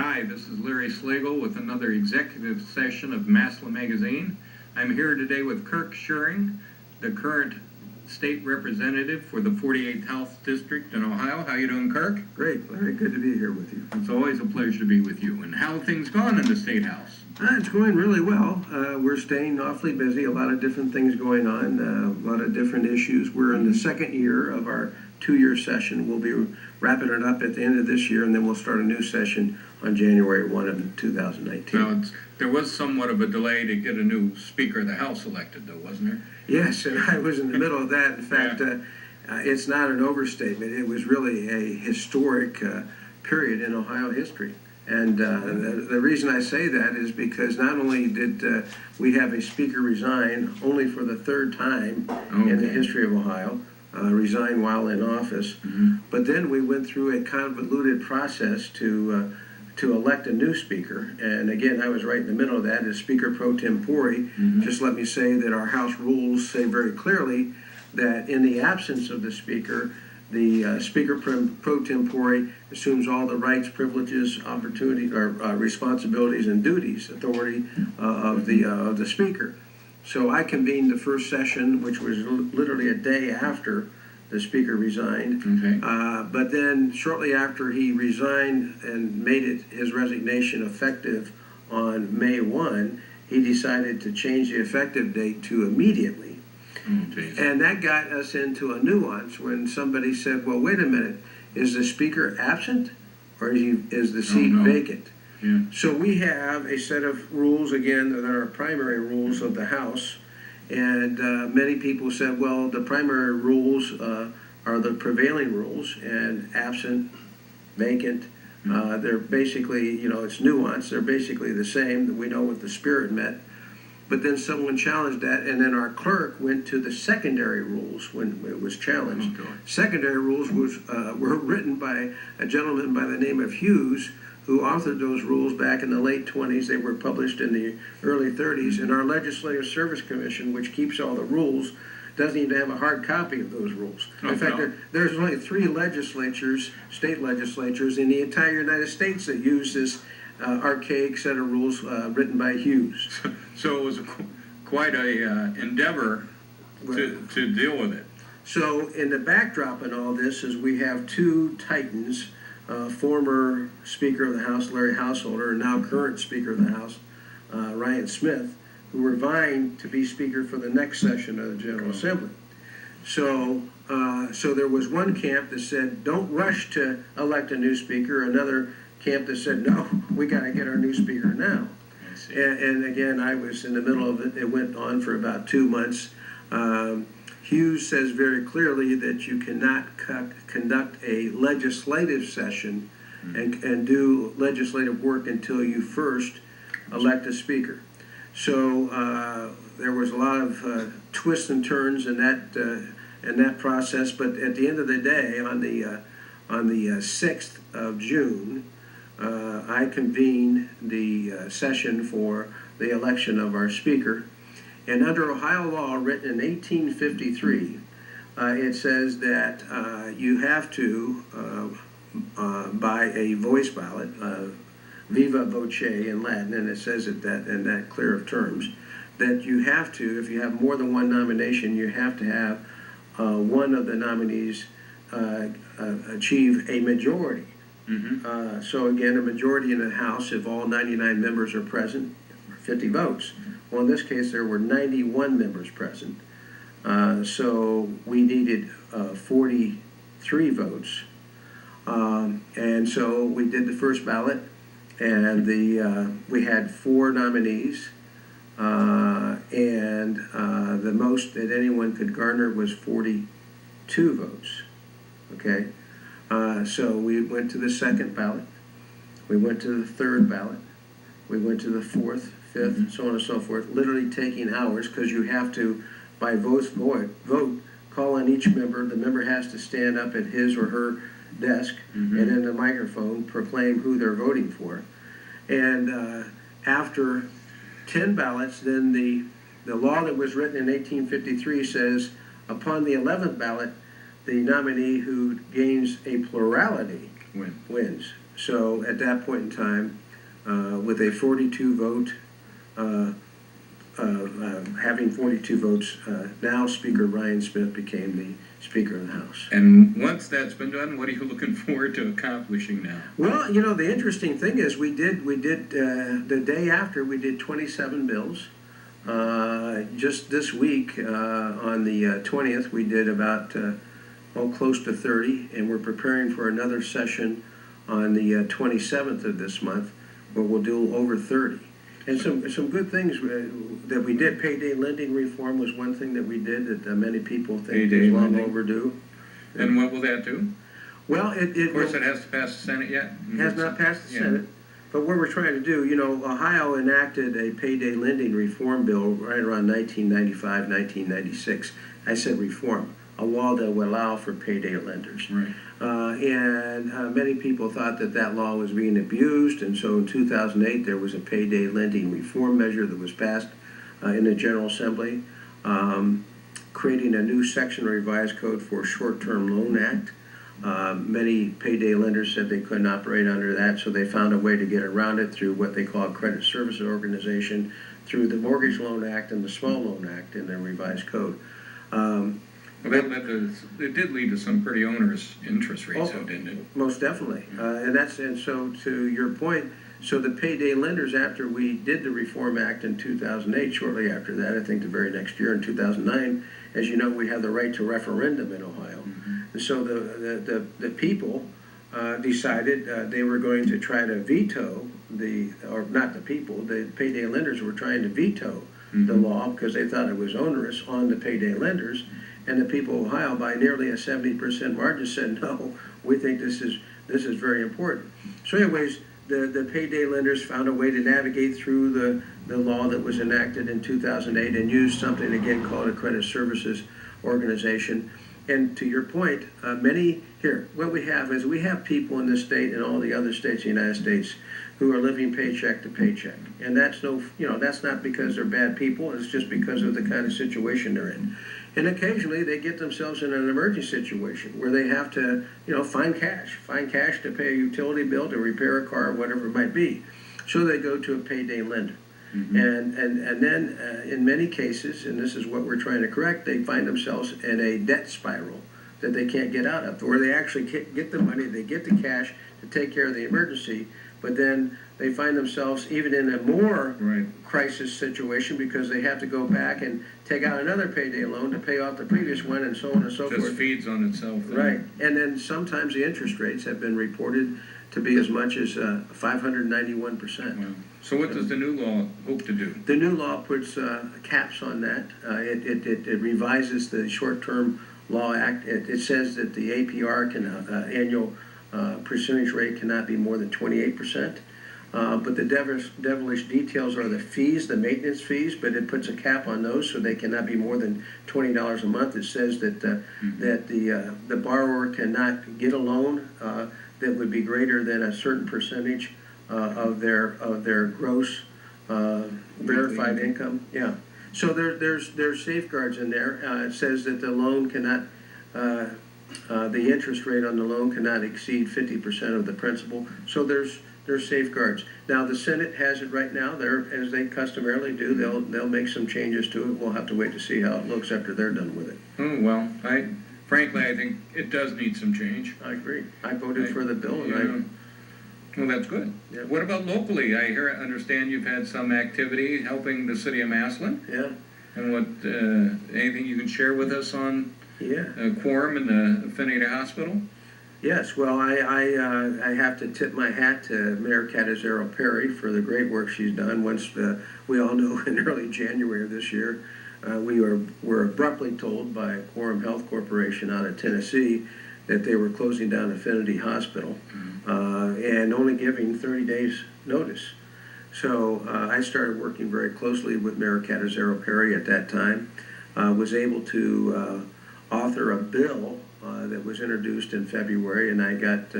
Hi, this is Larry Slagle with another executive session of Massillon Magazine. I'm here today with Kirk Schuring, the current state representative for the 48th House District in Ohio. How you doing, Kirk? Great, Larry. Good to be here with you. It's always a pleasure to be with you. And how have things gone in the State House? It's going really well. We're staying awfully busy. A lot of different things going on, a lot of different issues. We're in the second year of our two-year session. We'll be wrapping it up at the end of this year, and then we'll start a new session on January 1 of 2019. Well, there was somewhat of a delay to get a new Speaker of the House elected, though, wasn't there? Yes, and I was in the middle of that. In fact, it's not an overstatement. It was really a historic period in Ohio history. And the reason I say that is because not only did we have a speaker resign only for the third time in the history of Ohio, resign while in office, but then we went through a convoluted process to elect a new speaker. And again, I was right in the middle of that as Speaker Pro Tempore. Just let me say that our House rules say very clearly that in the absence of the speaker, the Speaker Pro Tempore assumes all the rights, privileges, opportunities, or responsibilities and duties, authority of the Speaker. So I convened the first session, which was literally a day after the Speaker resigned. But then shortly after he resigned and made his resignation effective on May 1, he decided to change the effective date to immediately. And that got us into a nuance when somebody said, well, wait a minute, is the Speaker absent or is the seat vacant? So we have a set of rules, again, that are primary rules of the House. And many people said, well, the primary rules are the prevailing rules, and absent, vacant, they're basically, it's nuanced, they're basically the same. We know what the spirit meant. But then someone challenged that, and then our clerk went to the secondary rules when it was challenged. Secondary rules were written by a gentleman by the name of Hughes, who authored those rules back in the late 20s. They were published in the early 30s, and our Legislative Service Commission, which keeps all the rules, doesn't even have a hard copy of those rules. In fact, there's only 3 legislatures, state legislatures, in the entire United States that use this archaic set of rules written by Hughes. So it was quite a endeavor to deal with it. So in the backdrop in all this is we have 2 titans, former Speaker of the House, Larry Householder, and now current Speaker of the House, Ryan Smith, who were vying to be Speaker for the next session of the General Assembly. So there was one camp that said, don't rush to elect a new Speaker, another camp that said, no, we got to get our new Speaker now. And again, I was in the middle of it. It went on for about 2 months. Hughes says very clearly that you cannot conduct a legislative session and do legislative work until you first elect a speaker. So there was a lot of twists and turns in that process. But at the end of the day, on the 6th of June, I convened the session for the election of our speaker. And under Ohio law, written in 1853, it says that you have to, by a voice ballot, viva voce in Latin, and it says it in that clear of terms, that you have to, if you have more than one nomination, you have to have one of the nominees achieve a majority. So again, a majority in the House, if all 99 members are present, 50 votes. Well, in this case, there were 91 members present. So we needed 43 votes. And so we did the first ballot, and we had 4 nominees. And the most that anyone could garner was 42 votes. Okay? So we went to the second ballot, we went to the third ballot, we went to the 4th, 5th, so on and so forth, literally taking hours, because you have to, by vote, call on each member. The member has to stand up at his or her desk and in the microphone proclaim who they're voting for. And after 10 ballots, then the law that was written in 1853 says, upon the 11th ballot, the nominee who gains a plurality wins. So at that point in time, with a 42 vote, having 42 votes, now Speaker Ryan Smith became the Speaker of the House. And once that's been done, what are you looking forward to accomplishing now? Well, the interesting thing is we did the day after we did 27 bills. Just this week, on the 20th, we did about close to 30, and we're preparing for another session on the 27th of this month, where we'll do over 30. And some good things that we did. Payday lending reform was one thing that we did that many people think is long overdue. And what will that do? Well, of course, it has to pass the Senate yet. Has not passed the Senate. But what we're trying to do, Ohio enacted a payday lending reform bill right around 1995, 1996. I said reform, a law that would allow for payday lenders. Right. And many people thought that law was being abused, and so in 2008 there was a payday lending reform measure that was passed in the General Assembly, creating a new section of revised code for Short-Term Loan Act. Many payday lenders said they couldn't operate under that, so they found a way to get around it through what they call a credit services organization, through the Mortgage Loan Act and the Small Loan Act in their revised code. Well, it did lead to some pretty onerous interest rates, though, didn't it? Most definitely. And so to your point, so the payday lenders, after we did the Reform Act in 2008, shortly after that, I think the very next year in 2009, as you know, we have the right to referendum in Ohio. Mm-hmm. And so the people decided they were going to try to veto the payday lenders were trying to veto the law because they thought it was onerous on the payday lenders. And the people of Ohio, by nearly a 70% margin, said, no, we think this is very important. So anyways, the payday lenders found a way to navigate through the law that was enacted in 2008 and used something, again, called a credit services organization. And to your point, what we have is we have people in this state and all the other states in the United States who are living paycheck to paycheck. And that's that's not because they're bad people, it's just because of the kind of situation they're in. And occasionally they get themselves in an emergency situation where they have to, find cash to pay a utility bill, to repair a car, whatever it might be. So they go to a payday lender. Mm-hmm. And then in many cases, and this is what we're trying to correct, they find themselves in a debt spiral that they can't get out of, where they actually get the money, they get the cash to take care of the emergency, but then they find themselves even in a more crisis situation because they have to go back and take out another payday loan to pay off the previous one, and so on and so forth. Just feeds on itself. Right. And then sometimes the interest rates have been reported to be as much as 591%. Wow. So what does the new law hope to do? The new law puts caps on that. It revises the Short-Term Law Act. It says that the APR annual percentage rate cannot be more than 28%. But the devilish details are the fees, the maintenance fees, but it puts a cap on those so they cannot be more than $20 a month. It says that the borrower cannot get a loan that would be greater than a certain percentage of their gross verified income. Yeah. So there's safeguards in there. It says that the loan cannot, the interest rate on the loan cannot exceed 50% of the principal. So there's safeguards. Now the Senate has it right now. As they customarily do, they'll make some changes to it. We'll have to wait to see how it looks after they're done with it. Oh well, frankly I think it does need some change. I agree. I voted for the bill, and well, that's good. Yeah. What about locally? I understand you've had some activity helping the city of Massillon. Yeah. And what anything you can share with us on quorum in the Affinity Hospital? Yes, well, I have to tip my hat to Mayor Catazero Perry for the great work she's done. Once we all know in early January of this year, we were abruptly told by Quorum Health Corporation out of Tennessee that they were closing down Affinity Hospital and only giving 30 days notice. So I started working very closely with Mayor Catazero Perry at that time, was able to author a bill that was introduced in February, and I got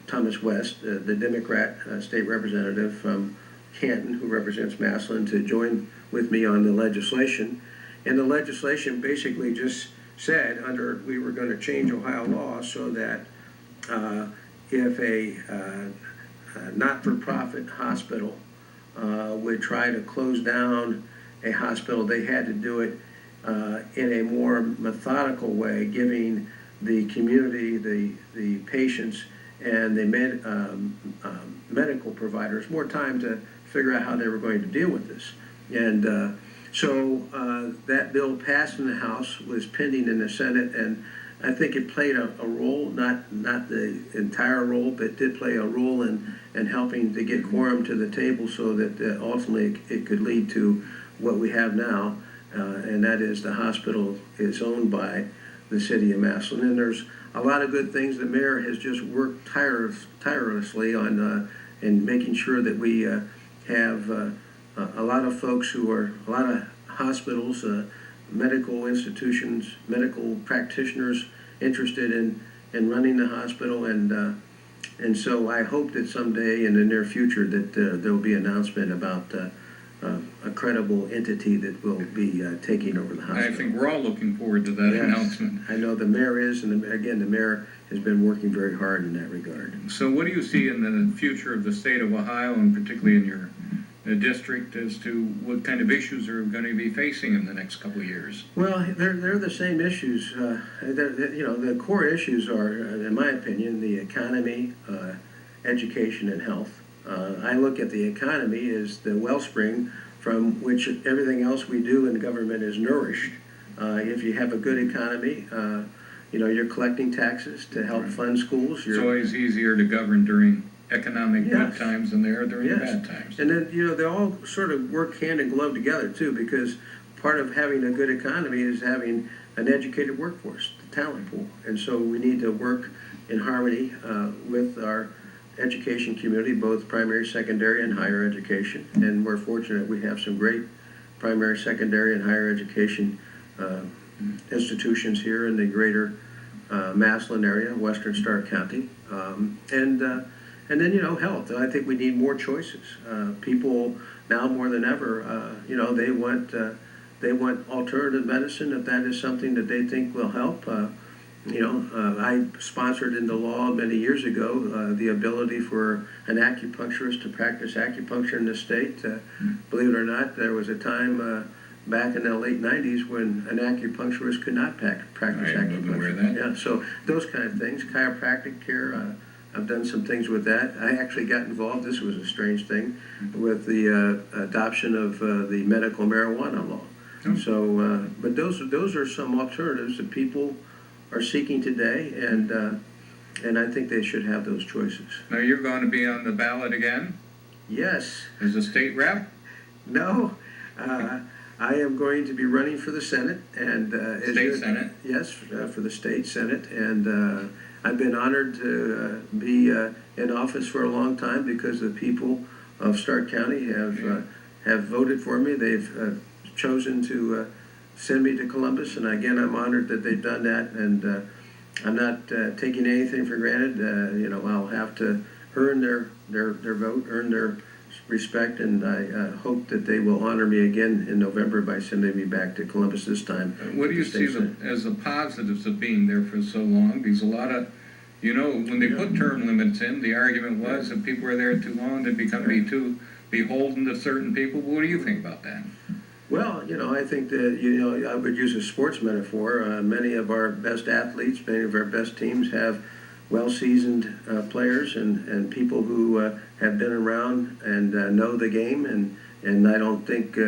Thomas West, the Democrat state representative from Canton, who represents Massillon, to join with me on the legislation. And the legislation basically just said we were going to change Ohio law so that if not-for-profit hospital would try to close down a hospital, they had to do it in a more methodical way, giving the community, the patients, and the medical providers more time to figure out how they were going to deal with this. And so that bill passed in the House, was pending in the Senate, and I think it played a role, not the entire role, but did play a role in helping to get quorum to the table so that ultimately it could lead to what we have now, and that is the hospital is owned by the city of Massillon. And there's a lot of good things. The mayor has just worked tirelessly on in making sure that we have a lot of folks who are, a lot of hospitals, medical institutions, medical practitioners interested in running the hospital, and so I hope that someday in the near future that there will be an announcement about a credible entity that will be taking over the hospital. I think we're all looking forward to that announcement. I know the mayor is, and again, the mayor has been working very hard in that regard. So what do you see in the future of the state of Ohio, and particularly in your district, as to what kind of issues are going to be facing in the next couple of years? Well, they're the same issues. The core issues are, in my opinion, the economy, education, and health. I look at the economy as the wellspring from which everything else we do in government is nourished. If you have a good economy, you're collecting taxes to help fund schools. It's always easier to govern during economic good times than they are during bad times. And then, they all sort of work hand in glove together, too, because part of having a good economy is having an educated workforce, the talent pool. And so we need to work in harmony with our education community, both primary, secondary, and higher education. And we're fortunate we have some great primary, secondary, and higher education institutions here in the greater Massillon area, western Stark County. And then, health. I think we need more choices. People now more than ever, they want alternative medicine if that is something that they think will help. I sponsored into law many years ago the ability for an acupuncturist to practice acupuncture in the state. Believe it or not, there was a time back in the late 90s when an acupuncturist could not practice acupuncture. Yeah, so those kind of things. Chiropractic care, I've done some things with that. I actually got involved, this was a strange thing, with the adoption of the medical marijuana law. So, but those are some alternatives that people are seeking today, and I think they should have those choices. Now you're going to be on the ballot again? Yes. As a state rep? No. I am going to be running for the Senate. And State Senate? Yes, for the state Senate. And I've been honored to be in office for a long time because the people of Stark County have voted for me. They've chosen to send me to Columbus, and again, I'm honored that they've done that, and I'm not taking anything for granted. I'll have to earn their vote, earn their respect, and I hope that they will honor me again in November by sending me back to Columbus this time. What do you see as the positives of being there for so long? Because a lot of, when they put term limits in, the argument was if people were there too long, they'd become too beholden to certain people. What do you think about that? Well, I think that, I would use a sports metaphor. Many of our best athletes, many of our best teams have well-seasoned players and people who have been around and know the game. And I don't think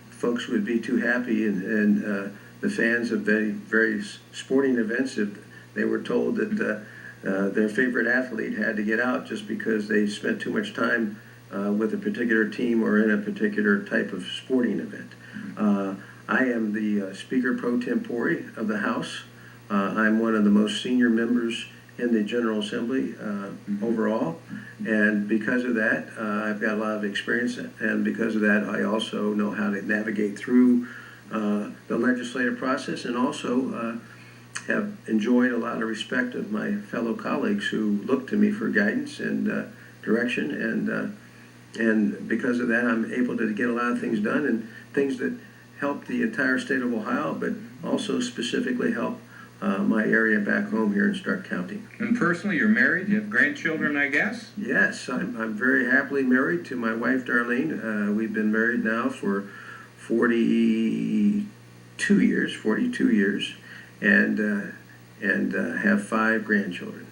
folks would be too happy, and the fans of the various sporting events if they were told that their favorite athlete had to get out just because they spent too much time with a particular team or in a particular type of sporting event. I am the Speaker Pro Tempore of the House. I'm one of the most senior members in the General Assembly overall, and because of that, I've got a lot of experience, and because of that, I also know how to navigate through the legislative process, and also have enjoyed a lot of respect of my fellow colleagues who look to me for guidance and direction, and because of that, I'm able to get a lot of things done, and things that help the entire state of Ohio, but also specifically help my area back home here in Stark County. And personally, you're married, you have grandchildren, I guess? Yes, I'm very happily married to my wife, Darlene. We've been married now for 42 years, and have 5 grandchildren.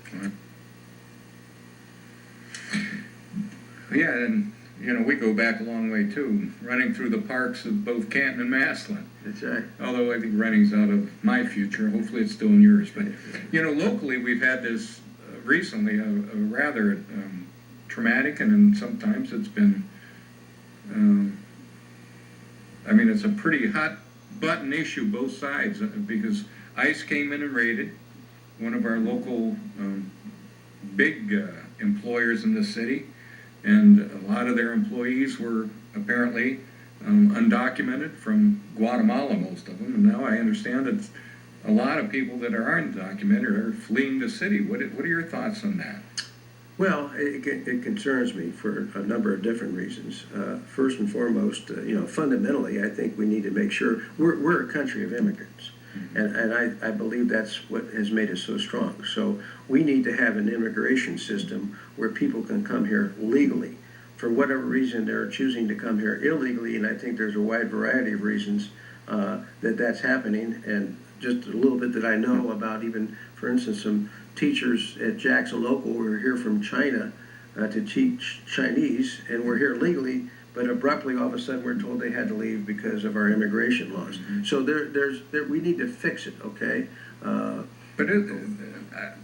Yeah, and we go back a long way too, running through the parks of both Canton and Massillon. That's right. Although I think running's out of my future, hopefully it's still in yours. But locally we've had this recently, a rather traumatic, and sometimes it's been, it's a pretty hot button issue, both sides, because ICE came in and raided one of our local big employers in the city, and a lot of their employees were apparently undocumented from Guatemala, most of them, and now I understand that a lot of people that are undocumented are fleeing the city. What are your thoughts on that? Well, it concerns me for a number of different reasons. First and foremost, fundamentally, I think we need to make sure we're a country of immigrants. And I believe that's what has made us so strong. So we need to have an immigration system where people can come here legally. For whatever reason, they're choosing to come here illegally, and I think there's a wide variety of reasons that's happening. And just a little bit that I know about, even, for instance, some teachers at Jackson Local were here from China to teach Chinese, and we're here legally, but abruptly all of a sudden we're told they had to leave because of our immigration laws. So we need to fix it, okay? But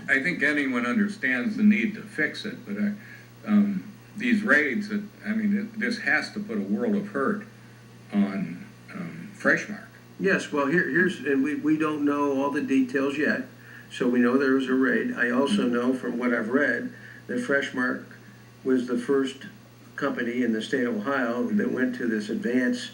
I think anyone understands the need to fix it, but these raids, this has to put a world of hurt on Freshmark. Yes, well, and we don't know all the details yet, so we know there was a raid. I also know from what I've read that Freshmark was the first company in the state of Ohio that went to this advanced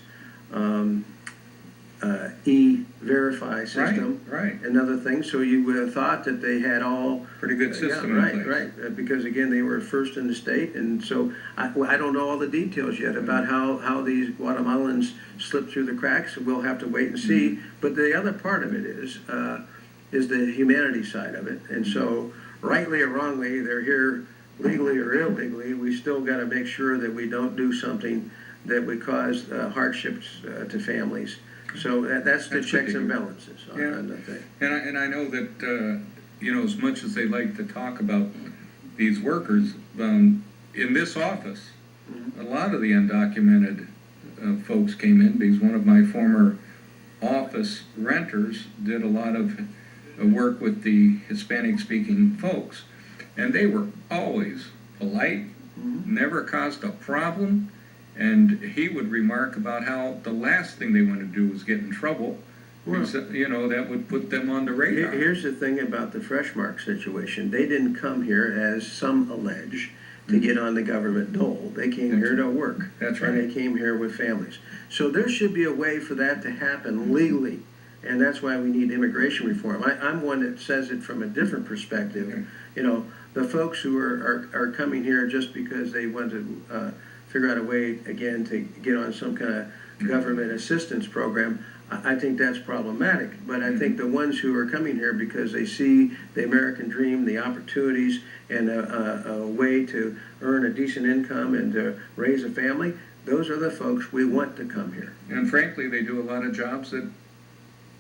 e-verify system, right, and other things. So you would have thought that they had all pretty good system in place. Right, because again they were first in the state, and so I don't know all the details yet about how these Guatemalans slipped through the cracks. We'll have to wait and see. But the other part of it is the humanity side of it, and so rightly or wrongly, they're here legally or illegally. We still got to make sure that we don't do something that would cause hardships to families. So that's the checks and balances on the thing. And I know that as much as they like to talk about these workers, in this office, a lot of the undocumented folks came in because one of my former office renters did a lot of work with the Hispanic-speaking folks, and they were always polite, never caused a problem. And he would remark about how the last thing they want to do was get in trouble. Well, that would put them on the radar. Here's the thing about the Freshmark situation. They didn't come here, as some allege, to get on the government dole. They came here to work. That's right. And they came here with families. So there should be a way for that to happen legally. And that's why we need immigration reform. I'm one that says it from a different perspective. The folks who are coming here just because they want to figure out a way, again, to get on some kind of government assistance program, I think that's problematic. But I think the ones who are coming here because they see the American dream, the opportunities, and a way to earn a decent income and to raise a family, those are the folks we want to come here. And frankly, they do a lot of jobs that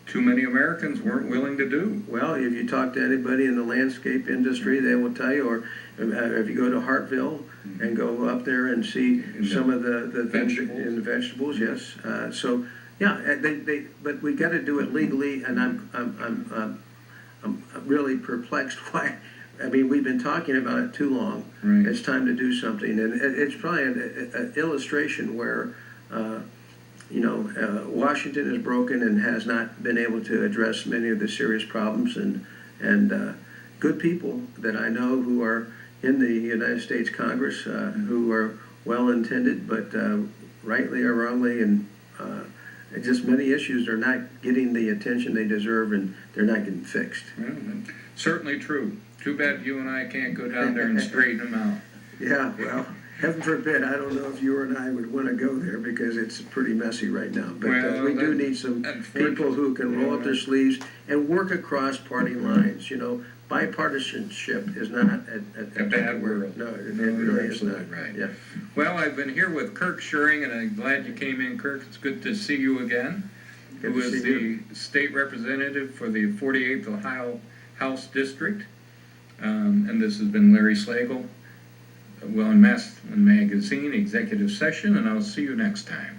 too many Americans weren't willing to do. Well, if you talk to anybody in the landscape industry, they will tell you, or if you go to Hartville and go up there and see some of the vegetables. In the vegetables, yes. But we got to do it legally, and I'm really perplexed why. We've been talking about it too long. Right. It's time to do something, and it's probably an illustration where. Washington is broken and has not been able to address many of the serious problems, and good people that I know who are in the United States Congress who are well-intended, but rightly or wrongly, and just many issues are not getting the attention they deserve, and they're not getting fixed. Well, certainly true. Too bad you and I can't go down there and straighten them out. Yeah, well, Heaven forbid, I don't know if you and I would want to go there because it's pretty messy right now. But Well, we do that- need some unfortunately, people who can roll up their sleeves and work across party lines. You know, bipartisanship is not a bad word. No, it No, really you're is not. absolutely right. Yeah. Well, I've been here with Kirk Schuring, and I'm glad you came in, Kirk. It's good to see you again. Good Who to is see you. the state representative for the 48th Ohio House District. And this has been Larry Slagle. Well, in Massillon Magazine, Executive Session, and I'll see you next time.